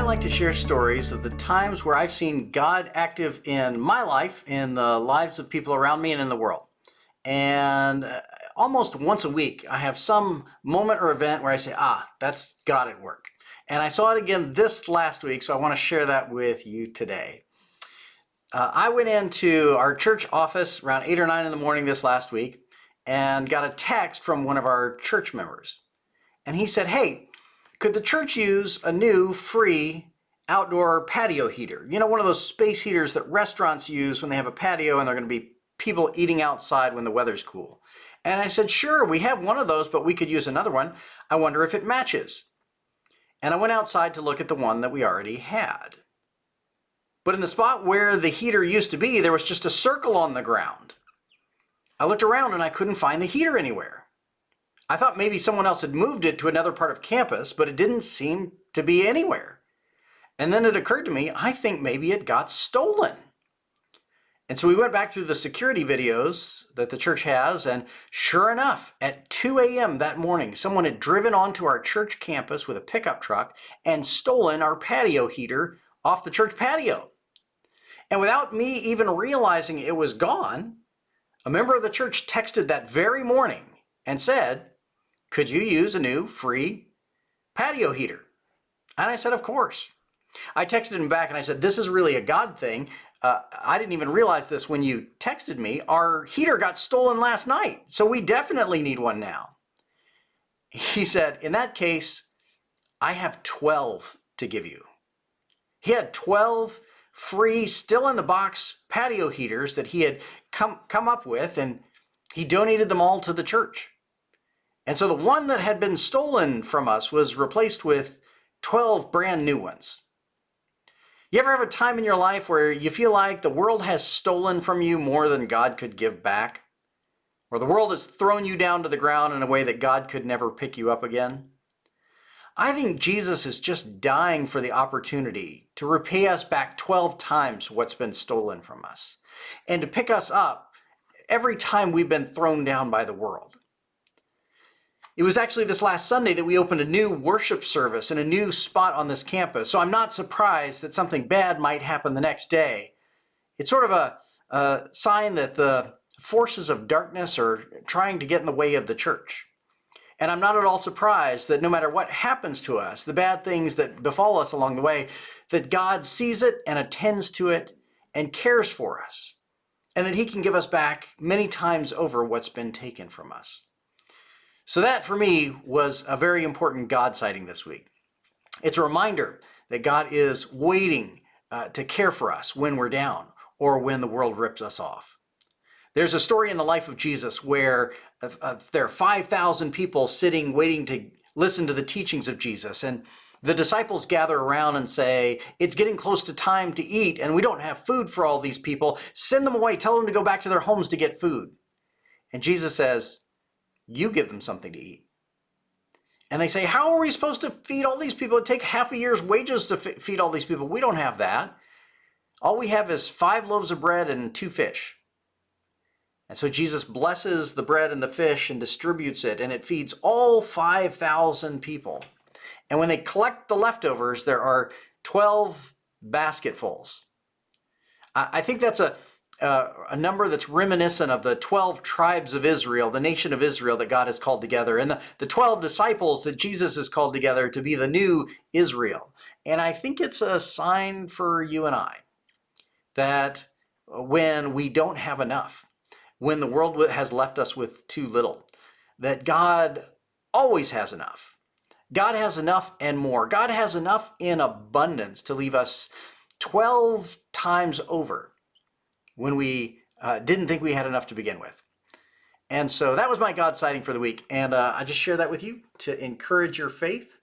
like to share stories of the times where I've seen God active in my life, in the lives of people around me, and in the world. And almost once a week, I have some moment or event where I say, that's God at work. And I saw it again this last week, so I want to share that with you today. I went into our church office around 8 or 9 in the morning this last week and got a text from one of our church members. And he said, hey, could the church use a new free outdoor patio heater? You know, one of those space heaters that restaurants use when they have a patio and they're going to be people eating outside when the weather's cool. And I said, sure, we have one of those, but we could use another one. I wonder if it matches. And I went outside to look at the one that we already had. But in the spot where the heater used to be, there was just a circle on the ground. I looked around and I couldn't find the heater anywhere. I thought maybe someone else had moved it to another part of campus, but it didn't seem to be anywhere. And then it occurred to me, I think maybe it got stolen. And so we went back through the security videos that the church has, and sure enough, at 2 a.m. that morning, someone had driven onto our church campus with a pickup truck and stolen our patio heater off the church patio. And without me even realizing it was gone, a member of the church texted that very morning and said, could you use a new free patio heater? And I said, of course. I texted him back and I said, this is really a God thing. I didn't even realize this when you texted me. Our heater got stolen last night, so we definitely need one now. He said, in that case, I have 12 to give you. He had 12 free, still in the box patio heaters that he had come up with, and he donated them all to the church. And so the one that had been stolen from us was replaced with 12 brand new ones. You ever have a time in your life where you feel like the world has stolen from you more than God could give back? Or the world has thrown you down to the ground in a way that God could never pick you up again? I think Jesus is just dying for the opportunity to repay us back 12 times what's been stolen from us, and to pick us up every time we've been thrown down by the world. It was actually this last Sunday that we opened a new worship service in a new spot on this campus, so I'm not surprised that something bad might happen the next day. It's sort of a sign that the forces of darkness are trying to get in the way of the church. And I'm not at all surprised that no matter what happens to us, the bad things that befall us along the way, that God sees it and attends to it and cares for us, and that He can give us back many times over what's been taken from us. So that, for me, was a very important God sighting this week. It's a reminder that God is waiting to care for us when we're down or when the world rips us off. There's a story in the life of Jesus where there are 5,000 people sitting waiting to listen to the teachings of Jesus, and the disciples gather around and say, it's getting close to time to eat and we don't have food for all these people. Send them away. Tell them to go back to their homes to get food. And Jesus says, you give them something to eat. And they say, how are we supposed to feed all these people? It'd take half a year's wages to feed all these people. We don't have that. All we have is 5 loaves of bread and 2 fish. And so Jesus blesses the bread and the fish and distributes it, and it feeds all 5,000 people. And when they collect the leftovers, there are 12 basketfuls. I think that's a number that's reminiscent of the 12 tribes of Israel, the nation of Israel that God has called together, and the 12 disciples that Jesus has called together to be the new Israel. And I think it's a sign for you and I that when we don't have enough, when the world has left us with too little, that God always has enough. God has enough and more. God has enough in abundance to leave us 12 times over when we didn't think we had enough to begin with. And so that was my God sighting for the week. And I just share that with you to encourage your faith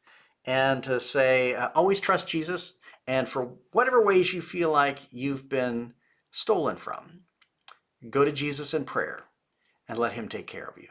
and to say, always trust Jesus. And for whatever ways you feel like you've been stolen from, go to Jesus in prayer and let Him take care of you.